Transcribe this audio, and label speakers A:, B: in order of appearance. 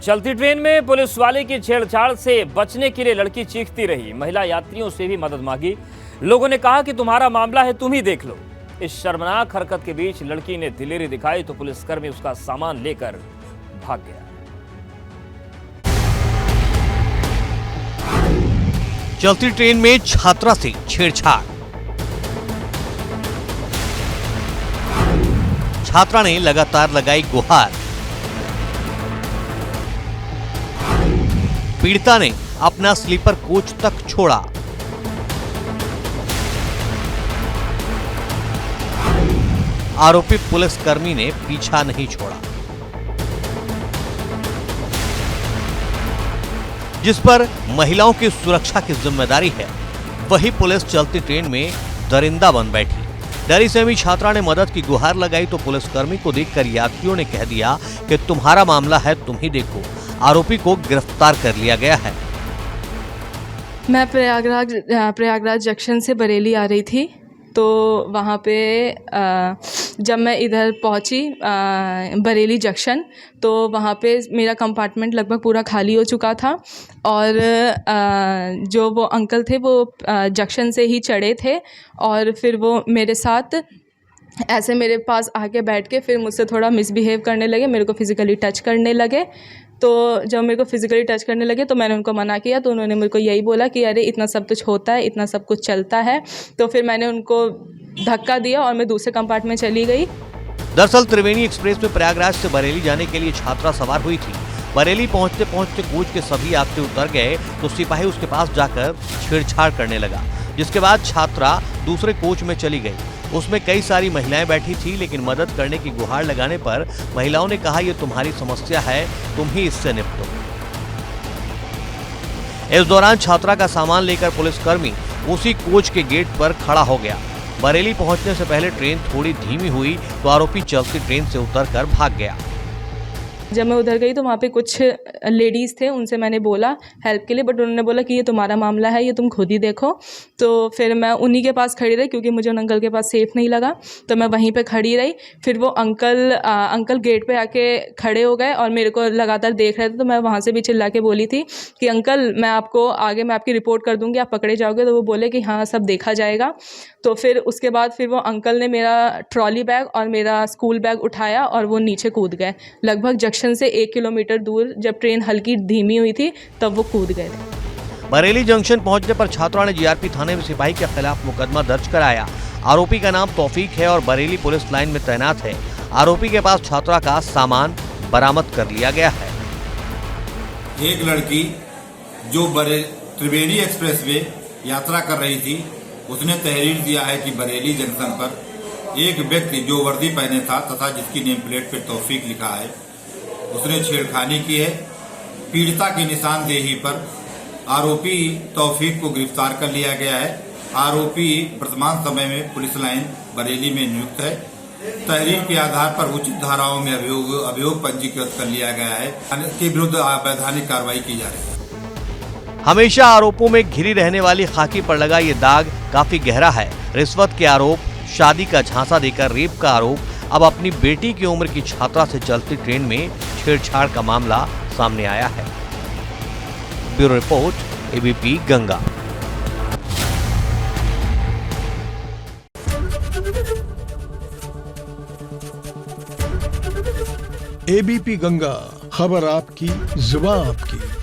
A: चलती ट्रेन में पुलिस वाले की छेड़छाड़ से बचने के लिए लड़की चीखती रही। महिला यात्रियों से भी मदद मांगी। लोगों ने कहा कि तुम्हारा मामला है, तुम ही देख लो। इस शर्मनाक हरकत के बीच लड़की ने दिलेरी दिखाई तो पुलिसकर्मी उसका सामान लेकर भाग गया।
B: चलती ट्रेन में छात्रा से छेड़छाड़। छात्रा ने लगातार लगाई गुहार। पीड़िता ने अपना स्लीपर कोच तक छोड़ा। आरोपी पुलिसकर्मी ने पीछा नहीं छोड़ा, जिस पर महिलाओं की सुरक्षा की जिम्मेदारी है, वही पुलिस चलती ट्रेन में दरिंदा बन बैठी। डरी सहमी छात्रा ने मदद की गुहार लगाई तो पुलिसकर्मी को देखकर यात्रियों ने कह दिया कि तुम्हारा मामला है, तुम ही देखो। आरोपी को गिरफ्तार कर लिया गया है।
C: मैं प्रयागराज जंक्शन से बरेली आ रही थी, तो वहाँ पे जब मैं इधर पहुँची बरेली जंक्शन, तो वहाँ पे मेरा कंपार्टमेंट लगभग पूरा खाली हो चुका था और जो वो अंकल थे वो जंक्शन से ही चढ़े थे और फिर वो मेरे साथ ऐसे मेरे पास आके बैठ के फिर मुझसे थोड़ा मिसबिहेव करने लगे, मेरे को फिज़िकली टच करने लगे। तो जब मेरे को फिज़िकली टच करने लगे तो मैंने उनको मना किया, तो उन्होंने मेरे को यही बोला कि अरे इतना सब कुछ होता है, इतना सब कुछ चलता है। तो फिर मैंने उनको धक्का दिया और मैं दूसरे कंपार्टमेंट में चली गई।
B: दरअसल त्रिवेणी एक्सप्रेस में प्रयागराज से बरेली जाने के लिए छात्रा सवार हुई थी। बरेली पहुंचते पहुंचते कोच के सभी यात्री उतर गए तो सिपाही उसके पास जाकर छेड़छाड़ करने लगा, जिसके बाद छात्रा दूसरे कोच में चली गई। उसमें कई सारी महिलाएं बैठी थी, लेकिन मदद करने की गुहार लगाने पर महिलाओं ने कहा, ये तुम्हारी समस्या है, तुम ही इससे निपटो। इस दौरान छात्रा का सामान लेकर पुलिसकर्मी उसी कोच के गेट पर खड़ा हो गया। बरेली पहुंचने से पहले ट्रेन थोड़ी धीमी हुई तो आरोपी चलती ट्रेन से उतरकर भाग गया।
C: जब मैं उधर गई तो वहाँ पे कुछ लेडीज़ थे, उनसे मैंने बोला हेल्प के लिए, बट उन्होंने बोला कि ये तुम्हारा मामला है, ये तुम खुद ही देखो। तो फिर मैं उन्हीं के पास खड़ी रही क्योंकि मुझे उन अंकल के पास सेफ़ नहीं लगा, तो मैं वहीं पे खड़ी रही। फिर वो अंकल गेट पे आके खड़े हो गए और मेरे को लगातार देख रहे थे, तो मैं वहाँ से भी चिल्ला के बोली थी कि अंकल मैं आपकी रिपोर्ट कर दूँगी, आप पकड़े जाओगे। तो वो बोले कि हाँ सब देखा जाएगा। तो फिर उसके बाद फिर वो अंकल ने मेरा ट्रॉली बैग और मेरा स्कूल बैग उठाया और वो नीचे कूद गए। लगभग जंक्शन से 1 किलोमीटर दूर जब ट्रेन हल्की धीमी हुई थी तब वो कूद गए थे।
B: बरेली जंक्शन पहुंचने पर छात्रा ने जीआरपी थाने में सिपाही के खिलाफ मुकदमा दर्ज कराया। आरोपी का नाम तौफीक है और बरेली पुलिस लाइन में तैनात है। आरोपी के पास छात्रा का सामान बरामद कर लिया गया है।
D: एक लड़की जो त्रिवेणी एक्सप्रेस में यात्रा कर रही थी, उसने तहरीर दिया है कि बरेली जंक्शन पर एक व्यक्ति जो वर्दी पहने था तथा जिसकी नेम प्लेट पर तौफीक लिखा है, उसने छेड़खानी की है। पीड़िता की निशानदेही पर आरोपी तौफीक को गिरफ्तार कर लिया गया है। आरोपी वर्तमान समय में पुलिस लाइन बरेली में नियुक्त है। तहरीर के आधार पर उचित धाराओं में अभियोग पंजीकृत कर लिया गया है। इसके विरुद्ध वैधानिक कार्रवाई की जा रही है।
B: हमेशा आरोपों में घिरी रहने वाली खाकी पर लगा ये दाग काफी गहरा है। रिश्वत के आरोप, शादी का झांसा देकर रेप का आरोप, अब अपनी बेटी की उम्र की छात्रा से चलती ट्रेन में छेड़छाड़ का मामला सामने आया है। Bureau report, ABP Ganga.
E: ABP Ganga, खबर आपकी, जुबान आपकी।